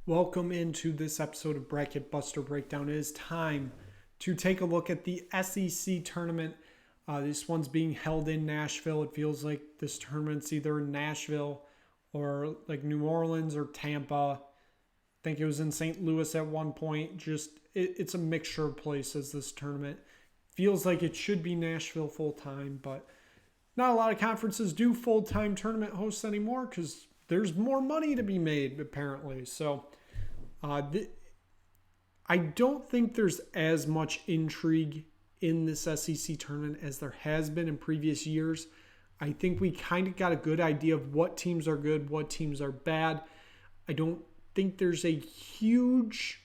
Welcome into this episode of Bracket Buster Breakdown. It is time to take a look at the SEC tournament. This one's being held in Nashville. It feels like this tournament's either in Nashville or like New Orleans or Tampa. I think it was in St. Louis at one point. It's a mixture of places, this tournament. Feels like it should be Nashville full-time, but not a lot of conferences do full-time tournament hosts anymore because there's more money to be made, apparently. So I don't think there's as much intrigue in this SEC tournament as there has been in previous years. I think we kind of got a good idea of what teams are good, what teams are bad. I don't think there's a huge,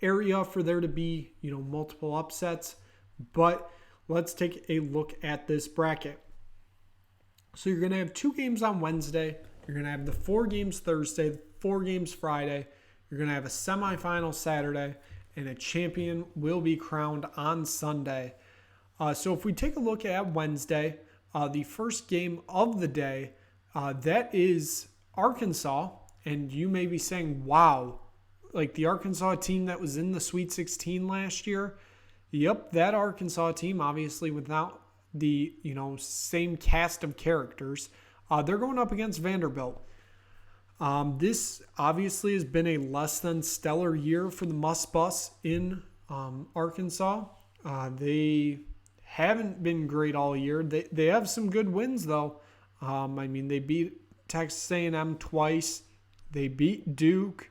area for there to be, multiple upsets. But let's take a look at this bracket. So you're going to have 2 games on Wednesday. You're going to have the 4 games Thursday, 4 games Friday. You're going to have a semifinal Saturday, and a champion will be crowned on Sunday. So if we take a look at Wednesday, the first game of the day, that is Arkansas. And you may be saying, wow, like the Arkansas team that was in the Sweet 16 last year. Yep, that Arkansas team, obviously without the same cast of characters, they're going up against Vanderbilt. This obviously has been a less than stellar year for the Muss Bus in Arkansas. They haven't been great all year. They have some good wins though. They beat Texas A&M twice. They beat Duke.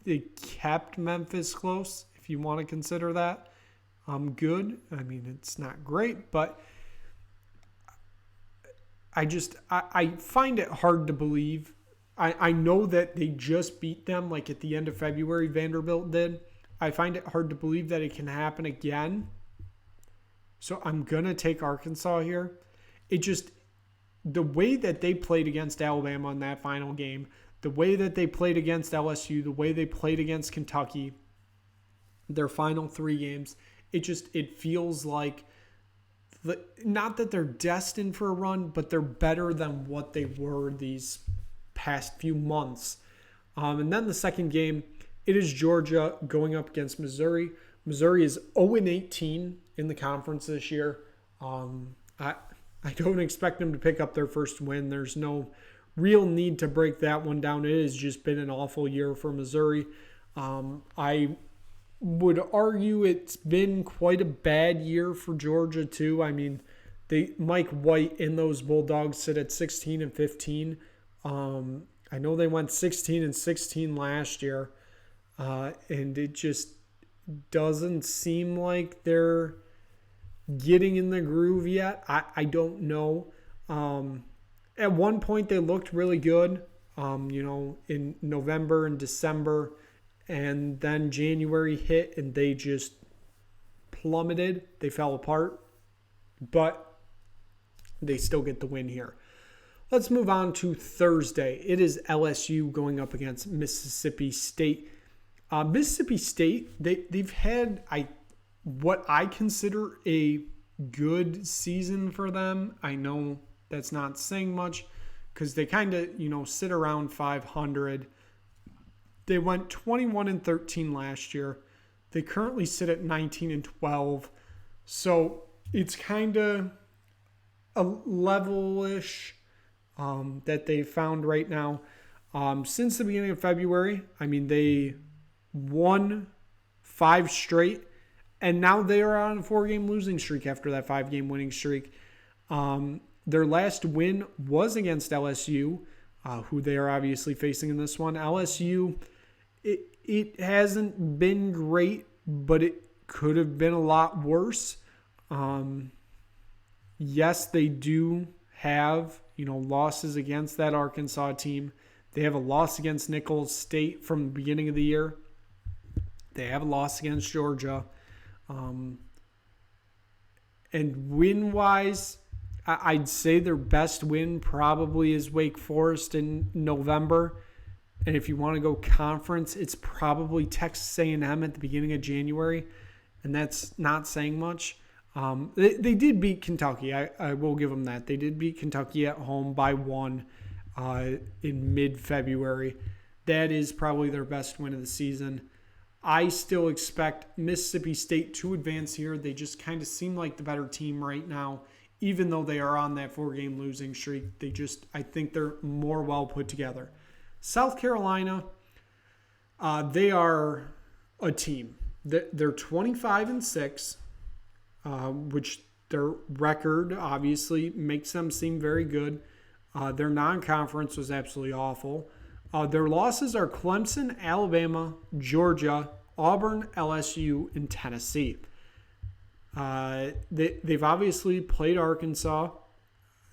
They kept Memphis close, if you want to consider that good. It's not great, but I find it hard to believe. I know that they just beat them like at the end of February, Vanderbilt did. I find it hard to believe that it can happen again. So I'm going to take Arkansas here. The way that they played against Alabama in that final game, the way that they played against LSU, the way they played against Kentucky, their final 3 games, it feels like, not that they're destined for a run, but they're better than what they were these past few months. And then the second game, it is Georgia going up against Missouri. Missouri is 0-18 in the conference this year. I don't expect them to pick up their first win. There's no real need to break that one down. It has just been an awful year for Missouri. I would argue it's been quite a bad year for Georgia too. Mike White and those Bulldogs sit at 16-15. I know they went 16-16 last year, and it just doesn't seem like they're getting in the groove yet. I don't know. At one point they looked really good, in November and December, and then January hit and they just plummeted. They fell apart, but they still get the win here. Let's move on to Thursday. It is LSU going up against Mississippi State. Mississippi State, they've had what I consider a good season for them. I know that's not saying much because they kind of, sit around 500. They went 21-13 last year. They currently sit at 19-12. So it's kind of a level-ish that they found right now. Since the beginning of February, they won 5 straight. And now they are on a 4-game losing streak after that 5-game winning streak. Their last win was against LSU, who they are obviously facing in this one. LSU, it hasn't been great, but it could have been a lot worse. Yes, they do have, losses against that Arkansas team. They have a loss against Nicholls State from the beginning of the year. They have a loss against Georgia. And win-wise, I'd say their best win probably is Wake Forest in November. And if you want to go conference, it's probably Texas A&M at the beginning of January. And that's not saying much. They did beat Kentucky. I will give them that. They did beat Kentucky at home by 1 in mid-February. That is probably their best win of the season. I still expect Mississippi State to advance here. They just kind of seem like the better team right now. Even though they are on that 4-game losing streak, I think they're more well put together. South Carolina, they are a team. They're 25-6, which their record obviously makes them seem very good. Their non-conference was absolutely awful. Their losses are Clemson, Alabama, Georgia, Auburn, LSU, and Tennessee. They've obviously played Arkansas.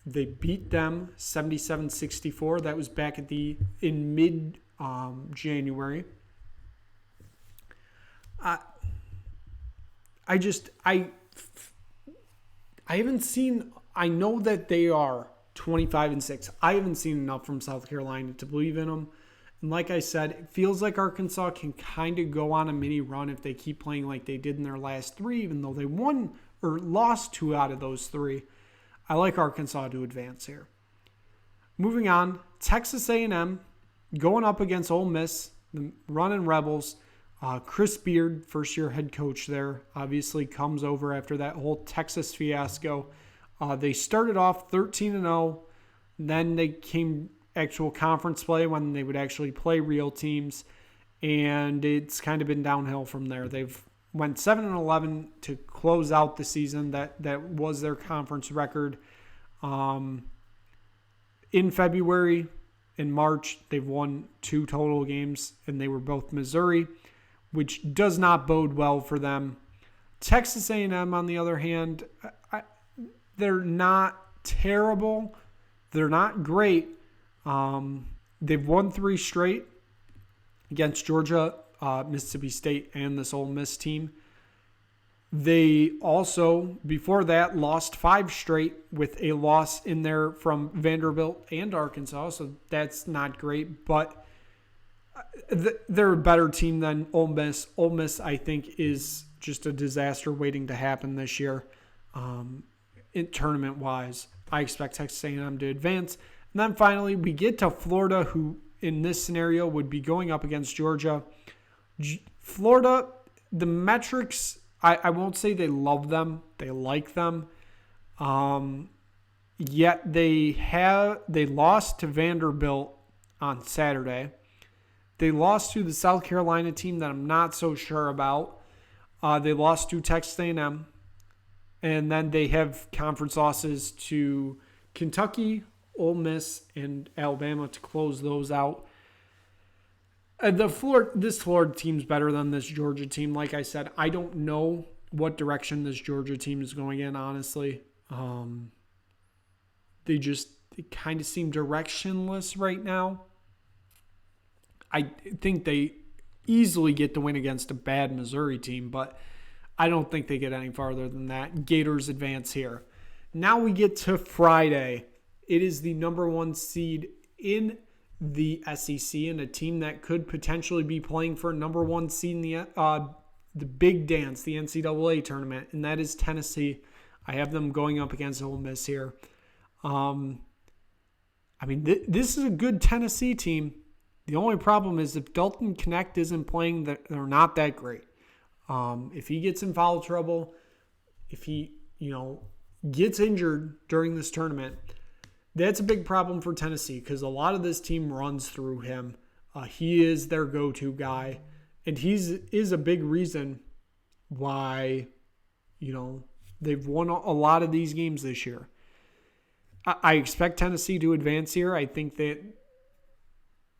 They beat them 77-64. That was back in mid-January. I haven't seen. I know that they are 25-6. I haven't seen enough from South Carolina to believe in them. And like I said, it feels like Arkansas can kind of go on a mini run if they keep playing like they did in their last 3, even though they won or lost 2 out of those 3. I like Arkansas to advance here. Moving on, Texas A&M going up against Ole Miss, the running Rebels. Chris Beard, first-year head coach there, obviously comes over after that whole Texas fiasco. They started off 13-0. Then they came actual conference play when they would actually play real teams, and it's kind of been downhill from there. They've went 7-11 to close out the season. That was their conference record. In February, in March, they've won 2 total games, and they were both Missouri, which does not bode well for them. Texas A&M, on the other hand, they're not terrible. They're not great. They've won 3 straight against Georgia, Mississippi State, and this Ole Miss team. They also, before that, lost 5 straight with a loss in there from Vanderbilt and Arkansas, so that's not great. But they're a better team than Ole Miss. Ole Miss, I think, is just a disaster waiting to happen this year, tournament-wise. I expect Texas A&M to advance. And then finally, we get to Florida, who in this scenario would be going up against Georgia. Florida, the metrics, I won't say they love them. They like them. Yet they lost to Vanderbilt on Saturday. They lost to the South Carolina team that I'm not so sure about. They lost to Texas A&M. And then they have conference losses to Kentucky, Ole Miss, and Alabama to close those out. This Florida team's better than this Georgia team. Like I said, I don't know what direction this Georgia team is going in, honestly. They kind of seem directionless right now. I think they easily get the win against a bad Missouri team, but I don't think they get any farther than that. Gators advance here. Now we get to Friday. It is the number 1 seed in the SEC and a team that could potentially be playing for a number 1 seed in the Big Dance, the NCAA tournament, and that is Tennessee. I have them going up against Ole Miss here. This is a good Tennessee team. The only problem is if Dalton Knecht isn't playing, they're not that great. If he gets in foul trouble, if he, gets injured during this tournament, that's a big problem for Tennessee because a lot of this team runs through him. He is their go-to guy, and is a big reason why, they've won a lot of these games this year. I expect Tennessee to advance here. I think that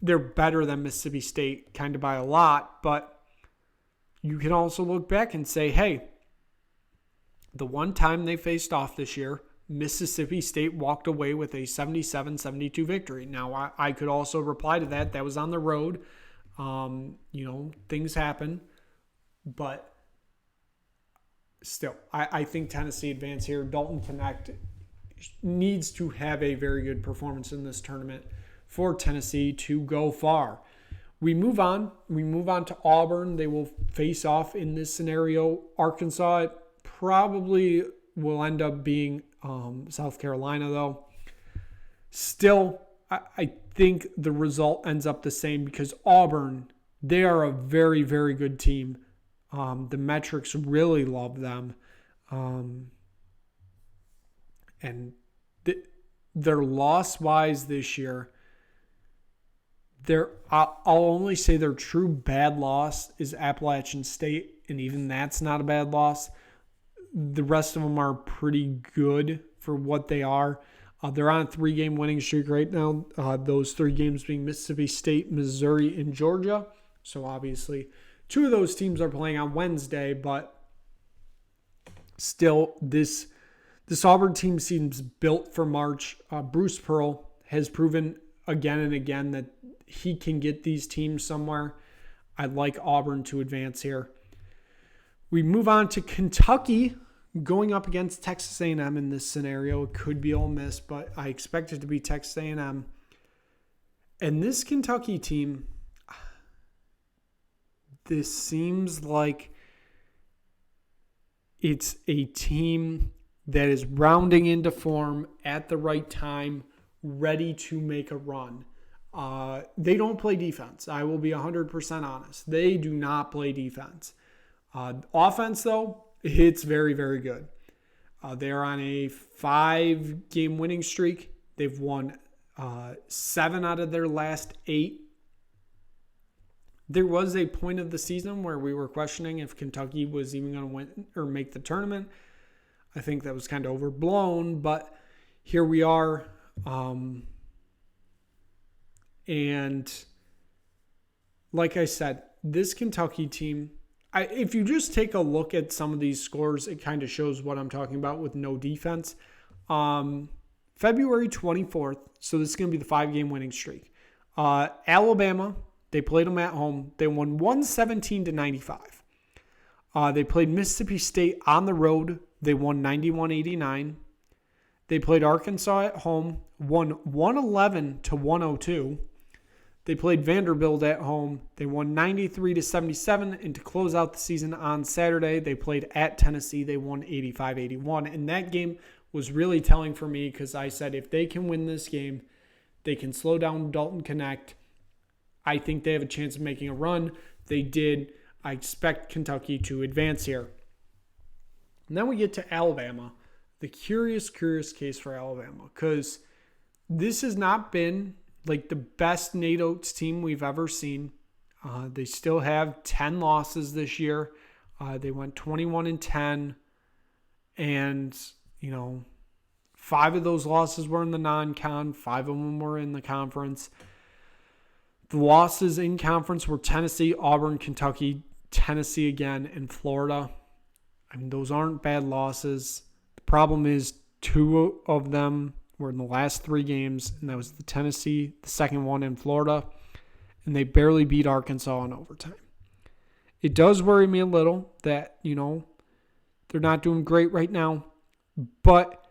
they're better than Mississippi State kind of by a lot, but you can also look back and say, hey, the one time they faced off this year, Mississippi State walked away with a 77-72 victory. Now, I could also reply to that. That was on the road. Things happen. But still, I think Tennessee advance here. Dalton Knecht needs to have a very good performance in this tournament for Tennessee to go far. We move on. We move on to Auburn. They will face off in this scenario. Arkansas probably will end up being South Carolina, though. Still, I think the result ends up the same because Auburn, they are a very, very good team. The metrics really love them. And their loss-wise this year, I'll only say their true bad loss is Appalachian State, and even that's not a bad loss. The rest of them are pretty good for what they are. They're on a 3-game winning streak right now. Those 3 games being Mississippi State, Missouri, and Georgia. So obviously 2 of those teams are playing on Wednesday, but still this Auburn team seems built for March. Bruce Pearl has proven again and again that he can get these teams somewhere. I'd like Auburn to advance here. We move on to Kentucky going up against Texas A&M in this scenario. It could be Ole Miss, but I expect it to be Texas A&M. And this Kentucky team, this seems like it's a team that is rounding into form at the right time, ready to make a run. They don't play defense. I will be 100% honest. They do not play defense. Offense, though, it's very, very good. They're on a 5-game winning streak. They've won 7 out of their last 8. There was a point of the season where we were questioning if Kentucky was even going to win or make the tournament. I think that was kind of overblown, but here we are. And like I said, this Kentucky team, if you just take a look at some of these scores, it kind of shows what I'm talking about with no defense. February 24th, so this is going to be the 5-game winning streak. Alabama, they played them at home. They won 117-95. They played Mississippi State on the road. They won 91-89. They played Arkansas at home, won 111-102. They played Vanderbilt at home. They won 93-77. And to close out the season on Saturday, they played at Tennessee. They won 85-81. And that game was really telling for me because I said if they can win this game, they can slow down Dalton Knecht. I think they have a chance of making a run. They did. I expect Kentucky to advance here. And then we get to Alabama. The curious case for Alabama, because this has not been like the best Nate Oates team we've ever seen. They still have 10 losses this year. They went 21-10, and 5 of those losses were in the non-con. 5 of them were in the conference. The losses in conference were Tennessee, Auburn, Kentucky, Tennessee again, and Florida. I mean, those aren't bad losses. The problem is 2 of them were in the last 3 games, and that was the Tennessee, the second one in Florida, and they barely beat Arkansas in overtime. It does worry me a little that, they're not doing great right now, but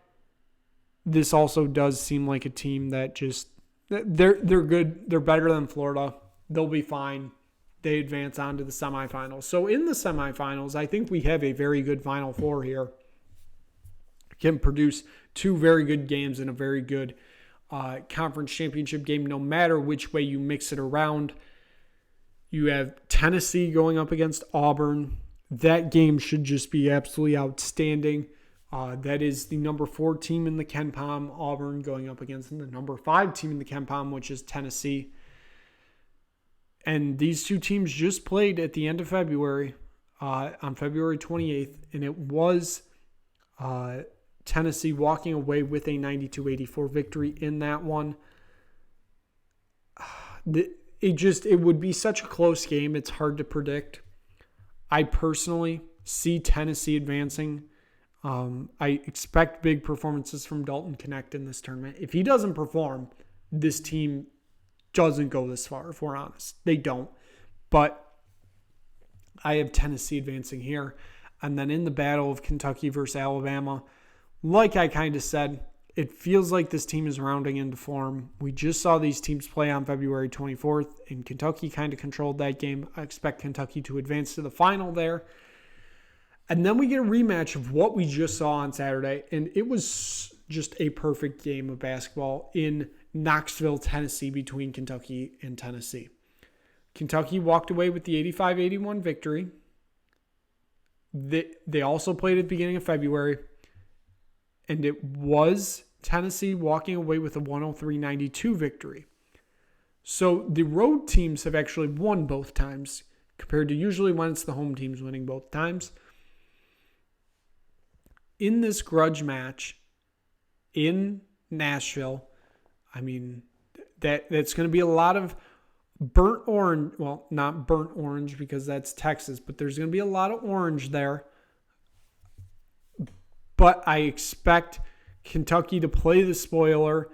this also does seem like a team that just, they're good. They're better than Florida. They'll be fine. They advance on to the semifinals. So in the semifinals, I think we have a very good Final Four here. Can produce 2 very good games and a very good conference championship game, no matter which way you mix it around. You have Tennessee going up against Auburn. That game should just be absolutely outstanding. That is the number 4 team in the KenPom, Auburn, going up against the number 5 team in the KenPom, which is Tennessee. And these 2 teams just played at the end of February, on February 28th, and it was Tennessee walking away with a 92-84 victory in that one. It would be such a close game. It's hard to predict. I personally see Tennessee advancing. I expect big performances from Dalton Knecht in this tournament. If he doesn't perform, this team doesn't go this far, if we're honest. They don't. But I have Tennessee advancing here. And then in the battle of Kentucky versus Alabama, like I kind of said, it feels like this team is rounding into form. We just saw these teams play on February 24th, and Kentucky kind of controlled that game. I expect Kentucky to advance to the final there. And then we get a rematch of what we just saw on Saturday, and it was just a perfect game of basketball in Knoxville, Tennessee, between Kentucky and Tennessee. Kentucky walked away with the 85-81 victory. They also played at the beginning of February, and it was Tennessee walking away with a 103-92 victory. So the road teams have actually won both times, compared to usually when it's the home teams winning both times. In this grudge match in Nashville, I mean, that's going to be a lot of burnt orange. Well, not burnt orange because that's Texas, but there's going to be a lot of orange there. But I expect Kentucky to play the spoiler.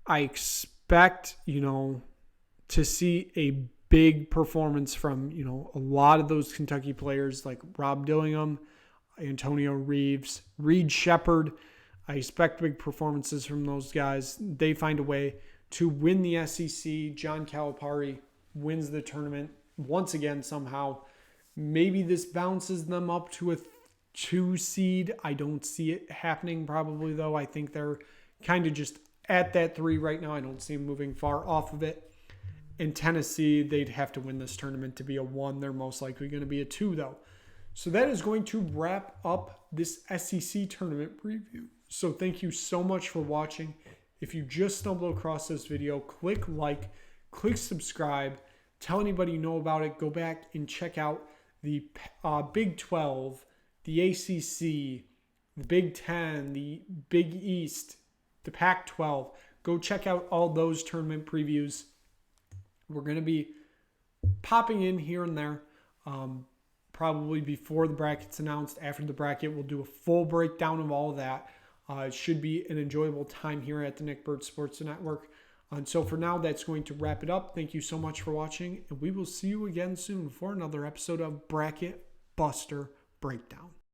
I expect, to see a big performance from, a lot of those Kentucky players like Rob Dillingham, Antonio Reeves, Reed Shepherd. I expect big performances from those guys. They find a way to win the SEC. John Calipari wins the tournament once again somehow. Maybe this bounces them up to a 2 seed. I don't see it happening probably, though. I think they're kind of just at that 3 right now. I don't see them moving far off of it. In Tennessee, they'd have to win this tournament to be a 1. They're most likely going to be a 2, though. So that is going to wrap up this SEC tournament preview. So thank you so much for watching. If you just stumbled across this video, click like, click subscribe, tell anybody you know about it. Go back and check out the Big 12, the ACC, the Big 10, the Big East, the Pac-12. Go check out all those tournament previews. We're going to be popping in here and there. Probably before the bracket's announced. After the bracket, we'll do a full breakdown of all of that. It should be an enjoyable time here at the Nick Bird Sports Network. And so for now, that's going to wrap it up. Thank you so much for watching, and we will see you again soon for another episode of Bracket Buster Breakdown.